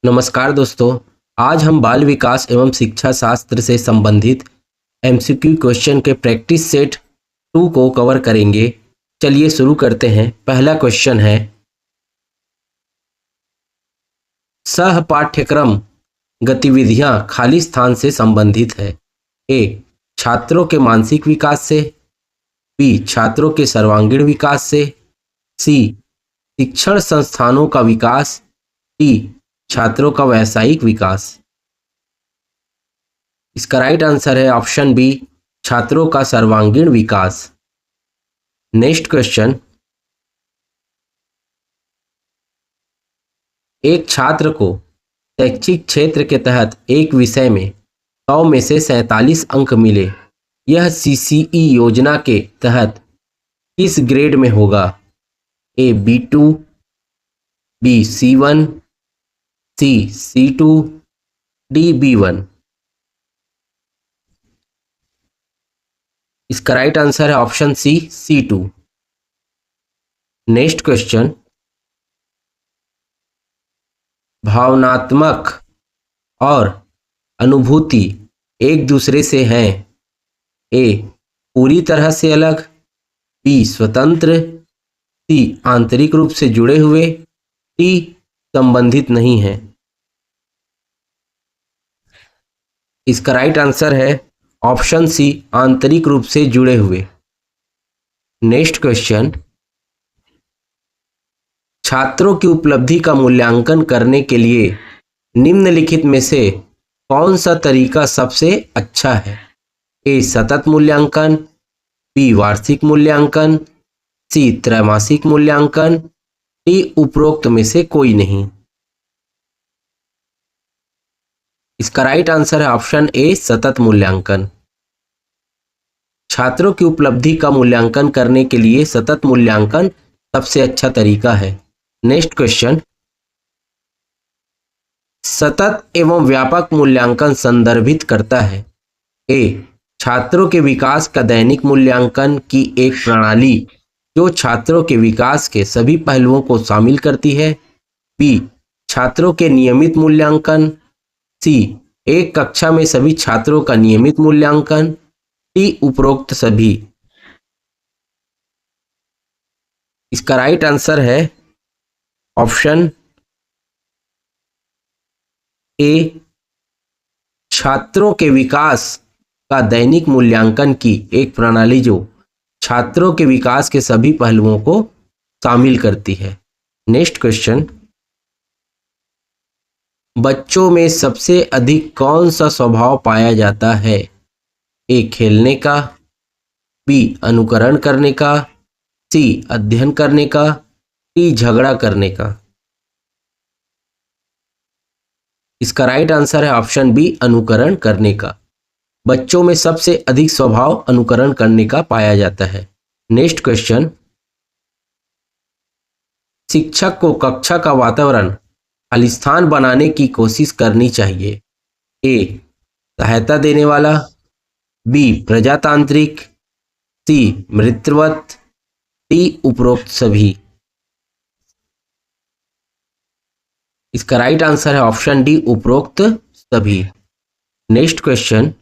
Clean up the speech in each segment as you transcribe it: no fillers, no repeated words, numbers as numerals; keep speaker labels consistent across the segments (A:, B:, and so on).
A: नमस्कार दोस्तों। आज हम बाल विकास एवं शिक्षा शास्त्र से संबंधित एमसीक्यू क्वेश्चन के प्रैक्टिस सेट 2 को कवर करेंगे। चलिए शुरू करते हैं। पहला क्वेश्चन है, सह पाठ्यक्रम गतिविधियां खाली स्थान से संबंधित है। ए, छात्रों के मानसिक विकास से। बी, छात्रों के सर्वांगीण विकास से। सी, शिक्षण संस्थानों का विकास। डी, छात्रों का व्यावसायिक विकास। इसका राइट आंसर है ऑप्शन बी, छात्रों का सर्वांगीण विकास। नेक्स्ट क्वेश्चन, एक छात्र को शैक्षिक क्षेत्र के तहत एक विषय में 100 में से 47 अंक मिले। यह सीसीई योजना के तहत किस ग्रेड में होगा? A, B2, B, C1, C, C2, D, B1। इसका राइट आंसर है option C, C2। Next question, भावनात्मक और अनुभूति एक दूसरे से हैं। ए, पूरी तरह से अलग। बी, स्वतंत्र। सी, आंतरिक रूप से जुड़े हुए। डी, संबंधित नहीं है। इसका राइट आंसर है ऑप्शन सी, आंतरिक रूप से जुड़े हुए। नेक्स्ट क्वेश्चन, छात्रों की उपलब्धि का मूल्यांकन करने के लिए निम्नलिखित में से कौन सा तरीका सबसे अच्छा है? ए, सतत मूल्यांकन। बी, वार्षिक मूल्यांकन। सी, त्रैमासिक मूल्यांकन। डी, उपरोक्त में से कोई नहीं। इसका राइट आंसर है ऑप्शन ए, सतत मूल्यांकन। छात्रों की उपलब्धि का मूल्यांकन करने के लिए सतत मूल्यांकन सबसे अच्छा तरीका है। नेक्स्ट क्वेश्चन, सतत एवं व्यापक मूल्यांकन संदर्भित करता है। ए, छात्रों के विकास का दैनिक मूल्यांकन की एक प्रणाली जो छात्रों के विकास के सभी पहलुओं को शामिल करती है। बी, छात्रों के नियमित मूल्यांकन। सी, एक कक्षा में सभी छात्रों का नियमित मूल्यांकन। डी, उपरोक्त सभी। इसका राइट आंसर है ऑप्शन ए, छात्रों के विकास का दैनिक मूल्यांकन की एक प्रणाली जो छात्रों के विकास के सभी पहलुओं को शामिल करती है। नेक्स्ट क्वेश्चन, बच्चों में सबसे अधिक कौन सा स्वभाव पाया जाता है? ए, खेलने का। बी, अनुकरण करने का। सी, अध्ययन करने का। डी, झगड़ा करने का। इसका राइट आंसर है ऑप्शन बी, अनुकरण करने का। बच्चों में सबसे अधिक स्वभाव अनुकरण करने का पाया जाता है। नेक्स्ट क्वेश्चन, शिक्षक को कक्षा का वातावरण खालिस्तान बनाने की कोशिश करनी चाहिए। ए, सहायता देने वाला। बी, प्रजातांत्रिक। सी, मित्रवत। डी, उपरोक्त सभी। इसका राइट आंसर है ऑप्शन डी, उपरोक्त सभी। नेक्स्ट क्वेश्चन,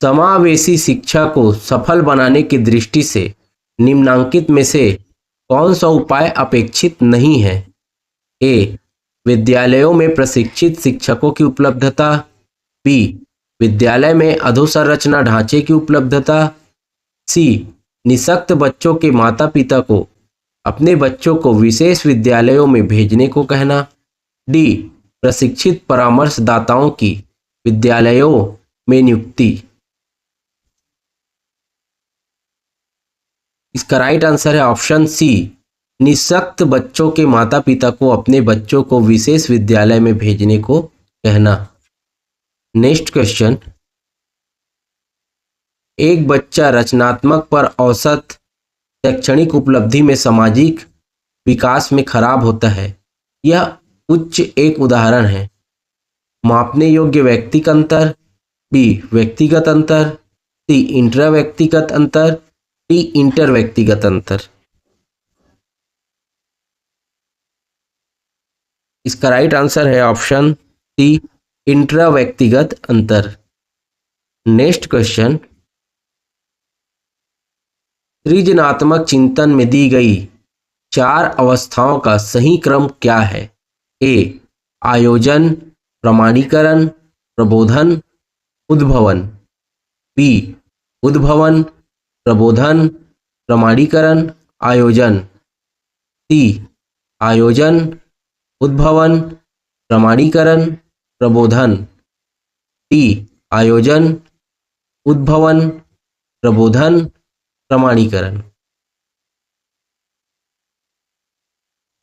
A: समावेशी शिक्षा को सफल बनाने की दृष्टि से निम्नांकित में से कौन सा उपाय अपेक्षित नहीं है? ए, विद्यालयों में प्रशिक्षित शिक्षकों की उपलब्धता। बी, विद्यालय में अधोसंरचना ढांचे की उपलब्धता। सी, निःशक्त बच्चों के माता पिता को अपने बच्चों को विशेष विद्यालयों में भेजने को कहना। डी, प्रशिक्षित परामर्शदाताओं की विद्यालयों में नियुक्ति। इसका राइट आंसर है ऑप्शन सी, निःशक्त बच्चों के माता पिता को अपने बच्चों को विशेष विद्यालय में भेजने को कहना। नेक्स्ट क्वेश्चन, एक बच्चा रचनात्मक पर औसत शैक्षणिक उपलब्धि में सामाजिक विकास में खराब होता है। यह उच्च एक उदाहरण है। मापने योग्य व्यक्तिगत अंतर। बी, व्यक्तिगत अंतर। सी, इंट्रा व्यक्तिगत अंतर। डी, इंटर व्यक्तिगत अंतर। इसका राइट आंसर है ऑप्शन सी, इंट्रा व्यक्तिगत अंतर। नेक्स्ट क्वेश्चन, सृजनात्मक चिंतन में दी गई 4 अवस्थाओं का सही क्रम क्या है? ए आयोजन, प्रमाणीकरण, प्रबोधन, उद्भवन। बी उद्भवन, प्रबोधन, प्रमाणीकरण, आयोजन। सी आयोजन, उद्भवन, प्रमाणीकरण, प्रबोधन। डी आयोजन, उद्भवन, प्रबोधन, प्रमाणीकरण।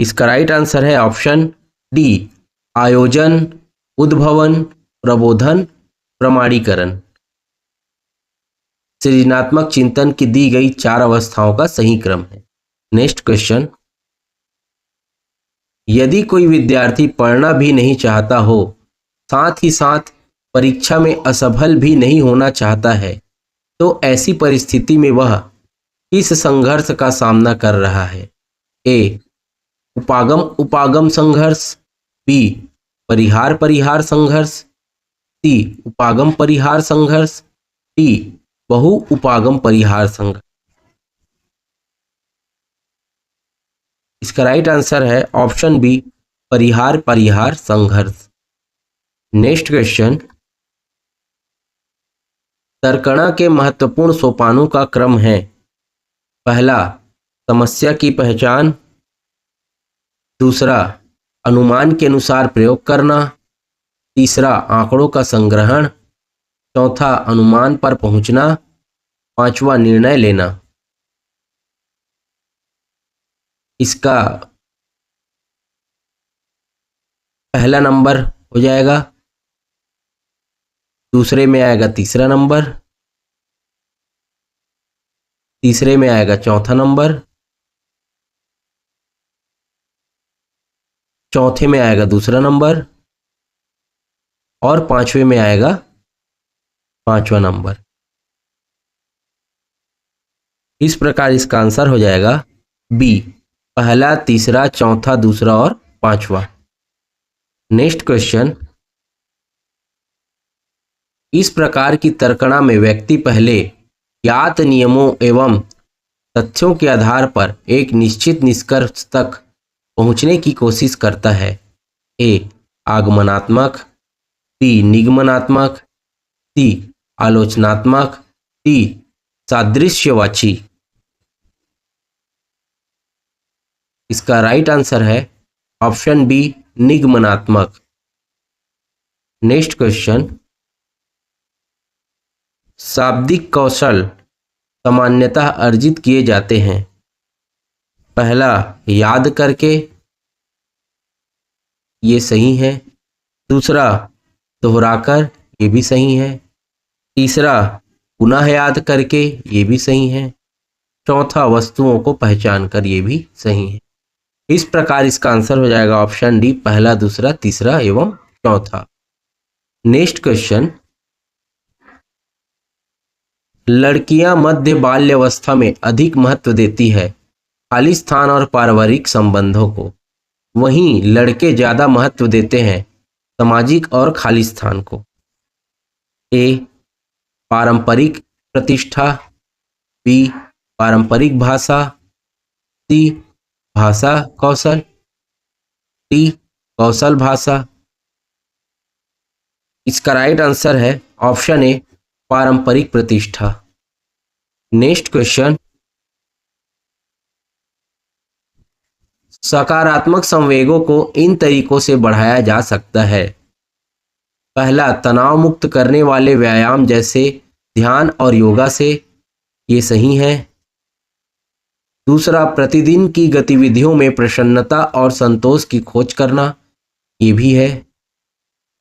A: इसका राइट आंसर है ऑप्शन डी, आयोजन, उद्भवन, प्रबोधन, प्रमाणीकरण। सृजनात्मक चिंतन की दी गई 4 अवस्थाओं का सही क्रम है। नेक्स्ट क्वेश्चन, यदि कोई विद्यार्थी पढ़ना भी नहीं चाहता हो, साथ ही साथ परीक्षा में असफल भी नहीं होना चाहता है, तो ऐसी परिस्थिति में वह किस संघर्ष का सामना कर रहा है? ए उपागम उपागम संघर्ष, बी परिहार परिहार संघर्ष, सी उपागम परिहार संघर्ष, डी बहु उपागम परिहार संघर्ष। इसका राइट आंसर है ऑप्शन बी, परिहार परिहार संघर्ष। नेक्स्ट क्वेश्चन, तर्कणा के महत्वपूर्ण सोपानों का क्रम है। पहला समस्या की पहचान, दूसरा अनुमान के अनुसार प्रयोग करना, तीसरा आंकड़ों का संग्रहण, चौथा अनुमान पर पहुंचना, पांचवा निर्णय लेना। इसका पहला नंबर हो जाएगा, दूसरे में आएगा तीसरा नंबर, तीसरे में आएगा चौथा नंबर, चौथे में आएगा दूसरा नंबर और पांचवे में आएगा पांचवा नंबर। इस प्रकार इसका आंसर हो जाएगा बी, पहला, तीसरा, चौथा, दूसरा और पांचवा। नेक्स्ट क्वेश्चन, इस प्रकार की तर्कणा में व्यक्ति पहले ज्ञात नियमों एवं तथ्यों के आधार पर एक निश्चित निष्कर्ष तक पहुंचने की कोशिश करता है। ए आगमनात्मक, बी निगमनात्मक, सी आलोचनात्मक, डी सादृश्यवाची। इसका राइट आंसर है ऑप्शन बी, निगमनात्मक। नेक्स्ट क्वेश्चन, शाब्दिक कौशल सामान्यतः अर्जित किए जाते हैं। पहला याद करके, ये सही है। दूसरा दोहराकर, ये भी सही है। तीसरा पुनः याद करके, ये भी सही है। चौथा वस्तुओं को पहचान कर, ये भी सही है। इस प्रकार इसका आंसर हो जाएगा ऑप्शन डी, पहला, दूसरा, तीसरा एवं चौथा। नेक्स्ट क्वेश्चन, लड़कियां मध्य बाल्यावस्था में अधिक महत्व देती है खाली स्थान और पारिवारिक संबंधों को, वहीं लड़के ज्यादा महत्व देते हैं सामाजिक और खाली स्थान को। ए पारंपरिक प्रतिष्ठा, बी पारंपरिक भाषा, सी भाषा कौशल, डी कौशल भाषा। इसका राइट आंसर है ऑप्शन ए, पारंपरिक प्रतिष्ठा। नेक्स्ट क्वेश्चन, सकारात्मक संवेगों को इन तरीकों से बढ़ाया जा सकता है। पहला तनाव मुक्त करने वाले व्यायाम जैसे ध्यान और योगा से, ये सही है। दूसरा प्रतिदिन की गतिविधियों में प्रसन्नता और संतोष की खोज करना, ये भी है।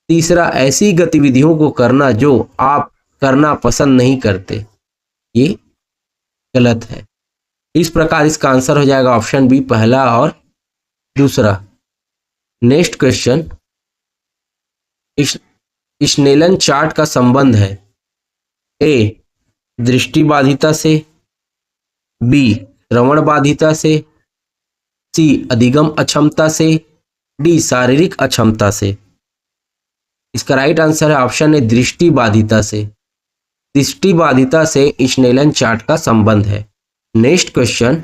A: तीसरा ऐसी गतिविधियों को करना जो आप करना पसंद नहीं करते, ये गलत है। इस प्रकार इसका आंसर हो जाएगा ऑप्शन बी, पहला और दूसरा। नेक्स्ट क्वेश्चन, स्नेलन चार्ट का संबंध है। ए दृष्टिबाधिता से, बी श्रवण बाधिता से, सी अधिगम अक्षमता से, डी शारीरिक अक्षमता से। इसका राइट आंसर है ऑप्शन ए दृष्टि बाधिता से। दृष्टि बाधिता से स्नेलन चार्ट का संबंध है। नेक्स्ट क्वेश्चन,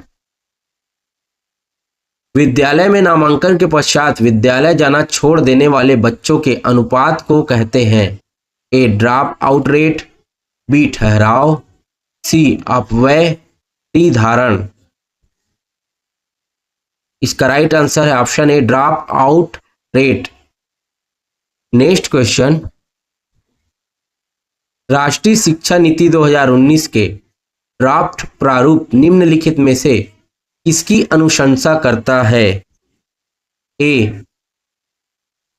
A: विद्यालय में नामांकन के पश्चात विद्यालय जाना छोड़ देने वाले बच्चों के अनुपात को कहते हैं। ए ड्रॉप आउट रेट, बी ठहराव, सी अपव्यय, डी धारण। इसका राइट आंसर है option A drop out rate. Next question, राष्ट्रीय शिक्षा नीति 2019 के ड्राफ्ट प्रारूप निम्नलिखित में से किसकी अनुशंसा करता है। ए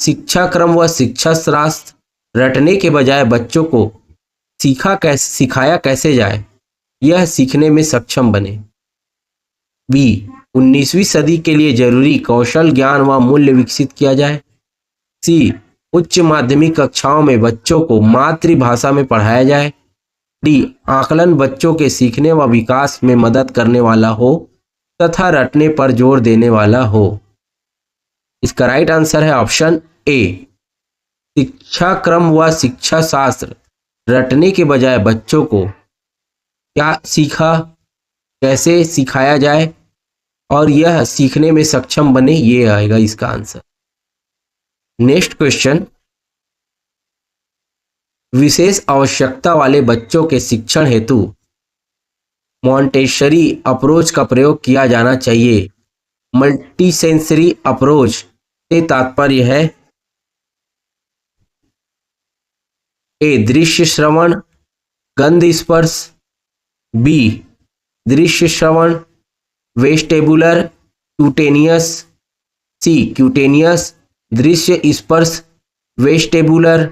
A: शिक्षा क्रम व शिक्षा शास्त्र रटने के बजाय बच्चों को सिखाया कैसे जाए, यह सीखने में सक्षम बने। बी 19वीं सदी के लिए जरूरी कौशल ज्ञान व मूल्य विकसित किया जाए। सी उच्च माध्यमिक कक्षाओं में बच्चों को मातृभाषा में पढ़ाया जाए। डी आकलन बच्चों के सीखने व विकास में मदद करने वाला हो तथा रटने पर जोर देने वाला हो। इसका राइट आंसर है ऑप्शन ए शिक्षा क्रम व शिक्षा शास्त्र रटने के बजाय बच्चों को क्या सीखा कैसे सिखाया जाए और यह सीखने में सक्षम बने, ये आएगा इसका आंसर। नेक्स्ट क्वेश्चन, विशेष आवश्यकता वाले बच्चों के शिक्षण हेतु मॉन्टेसरी अप्रोच का प्रयोग किया जाना चाहिए। मल्टीसेंसरी अप्रोच से तात्पर्य है ए दृश्य श्रवण गंध स्पर्श, बी दृश्य श्रवण वेस्टेबुलर क्यूटेनियस, सी क्यूटेनियस दृश्य स्पर्श वेस्टेबुलर,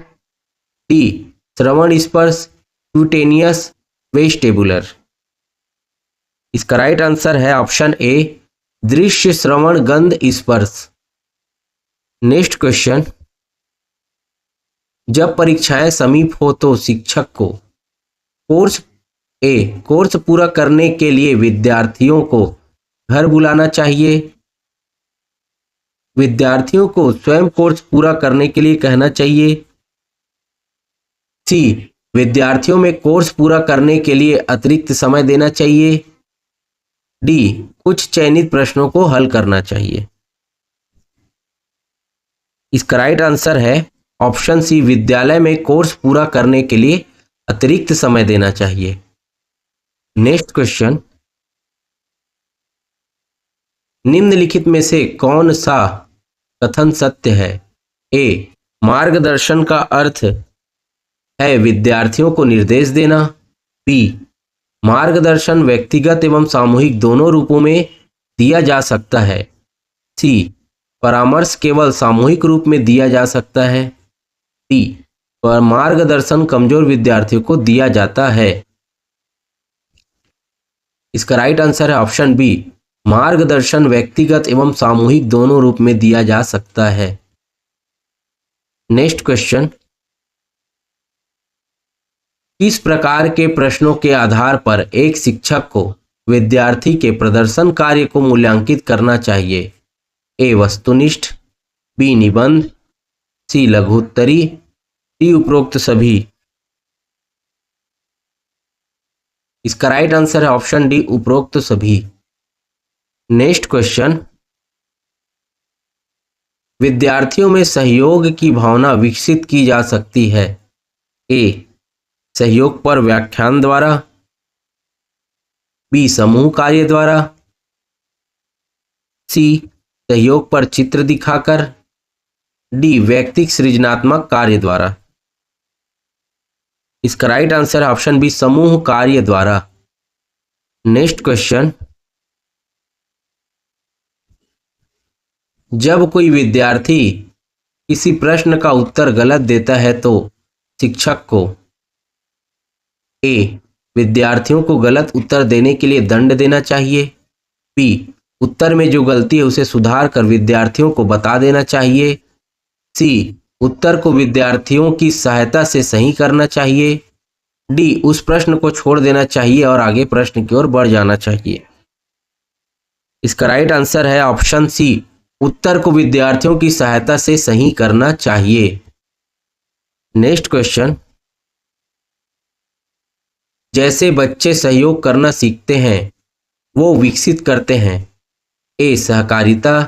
A: डी श्रवण स्पर्श क्यूटेनियस वेस्टेबुलर। इसका राइट आंसर है ऑप्शन ए दृश्य श्रवण गंध स्पर्श। नेक्स्ट क्वेश्चन, जब परीक्षाएं समीप हो तो शिक्षक को कोर्स पूरा करने के लिए विद्यार्थियों को घर बुलाना चाहिए, विद्यार्थियों को स्वयं कोर्स पूरा करने के लिए कहना चाहिए, सी विद्यार्थियों में कोर्स पूरा करने के लिए अतिरिक्त समय देना चाहिए, डी कुछ चयनित प्रश्नों को हल करना चाहिए। इसका राइट आंसर है ऑप्शन सी विद्यालय में कोर्स पूरा करने के लिए अतिरिक्त समय देना चाहिए। नेक्स्ट क्वेश्चन, निम्नलिखित में से कौन सा कथन सत्य है। ए मार्गदर्शन का अर्थ है विद्यार्थियों को निर्देश देना, बी मार्गदर्शन व्यक्तिगत एवं सामूहिक दोनों रूपों में दिया जा सकता है, सी परामर्श केवल सामूहिक रूप में दिया जा सकता है, डी पर मार्गदर्शन कमजोर विद्यार्थियों को दिया जाता है। इसका राइट आंसर है ऑप्शन बी मार्गदर्शन व्यक्तिगत एवं सामूहिक दोनों रूप में दिया जा सकता है। नेक्स्ट क्वेश्चन, किस प्रकार के प्रश्नों के आधार पर एक शिक्षक को विद्यार्थी के प्रदर्शन कार्य को मूल्यांकित करना चाहिए। ए वस्तुनिष्ठ, बी निबंध, सी लघुत्तरी, डी उपरोक्त सभी। इसका राइट आंसर है ऑप्शन डी उपरोक्त सभी। नेक्स्ट क्वेश्चन, विद्यार्थियों में सहयोग की भावना विकसित की जा सकती है। ए सहयोग पर व्याख्यान द्वारा, बी समूह कार्य द्वारा, सी सहयोग पर चित्र दिखाकर, डी व्यक्तिगत सृजनात्मक कार्य द्वारा। इसका राइट आंसर है ऑप्शन बी समूह कार्य द्वारा। नेक्स्ट क्वेश्चन, जब कोई विद्यार्थी किसी प्रश्न का उत्तर गलत देता है तो शिक्षक को ए विद्यार्थियों को गलत उत्तर देने के लिए दंड देना चाहिए, बी उत्तर में जो गलती है उसे सुधार कर विद्यार्थियों को बता देना चाहिए, सी उत्तर को विद्यार्थियों की सहायता से सही करना चाहिए, डी उस प्रश्न को छोड़ देना चाहिए और आगे प्रश्न की ओर बढ़ जाना चाहिए। इसका राइट आंसर है ऑप्शन सी उत्तर को विद्यार्थियों की सहायता से सही करना चाहिए। नेक्स्ट क्वेश्चन, जैसे बच्चे सहयोग करना सीखते हैं वो विकसित करते हैं। ए सहकारिता,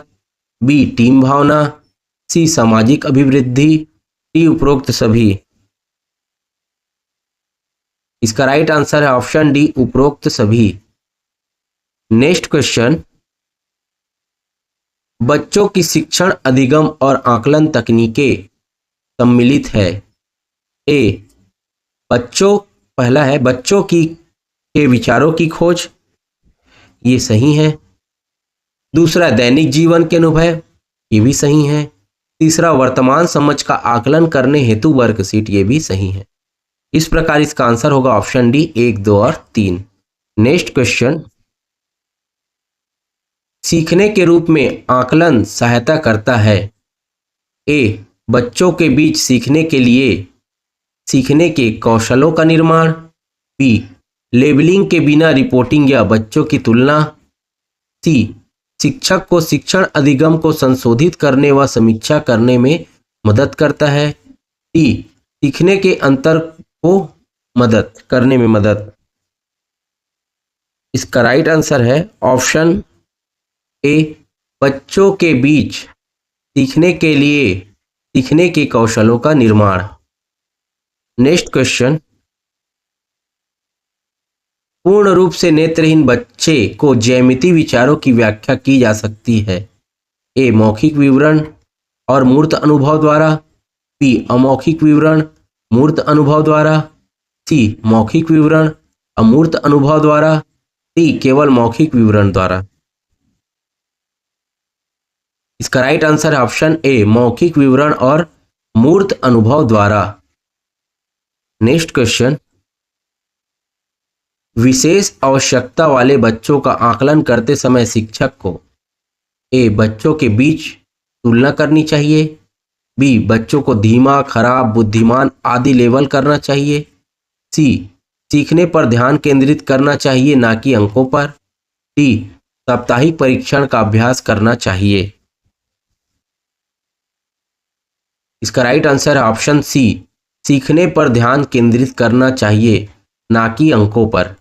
A: बी टीम भावना, सी सामाजिक अभिवृद्धि, डी उपरोक्त सभी। इसका राइट आंसर है ऑप्शन डी उपरोक्त सभी। नेक्स्ट क्वेश्चन, बच्चों की शिक्षण अधिगम और आकलन तकनीकें सम्मिलित है। ए बच्चों पहला है बच्चों की के विचारों की खोज, ये सही है। दूसरा दैनिक जीवन के अनुभव, ये भी सही है। तीसरा वर्तमान समझ का आकलन करने हेतु वर्कशीट, ये भी सही है। इस प्रकार इसका आंसर होगा ऑप्शन डी 1, 2 और 3। नेक्स्ट क्वेश्चन, सीखने के रूप में आकलन सहायता करता है। ए बच्चों के बीच सीखने के लिए सीखने के कौशलों का निर्माण, बी लेबलिंग के बिना रिपोर्टिंग या बच्चों की तुलना, सी शिक्षक को शिक्षण अधिगम को संशोधित करने व समीक्षा करने में मदद करता है, डी सीखने के अंतर को मदद करने में मदद। इसका राइट आंसर है ऑप्शन ए बच्चों के बीच सीखने के लिए सीखने के कौशलों का निर्माण। नेक्स्ट क्वेश्चन, पूर्ण रूप से नेत्रहीन बच्चे को ज्यामिति विचारों की व्याख्या की जा सकती है। ए मौखिक विवरण और मूर्त अनुभव द्वारा, बी अमौखिक विवरण मूर्त अनुभव द्वारा, सी मौखिक विवरण अमूर्त अनुभव द्वारा, डी केवल मौखिक विवरण द्वारा। इसका राइट आंसर है ऑप्शन ए मौखिक विवरण और मूर्त अनुभव द्वारा। नेक्स्ट क्वेश्चन, विशेष आवश्यकता वाले बच्चों का आकलन करते समय शिक्षक को ए बच्चों के बीच तुलना करनी चाहिए, बी बच्चों को धीमा, खराब, बुद्धिमान आदि लेबल करना चाहिए, सी सीखने पर ध्यान केंद्रित करना चाहिए ना कि अंकों पर, डी साप्ताहिक परीक्षण का अभ्यास करना चाहिए। इसका राइट आंसर है ऑप्शन सी सीखने पर ध्यान केंद्रित करना चाहिए ना कि अंकों पर।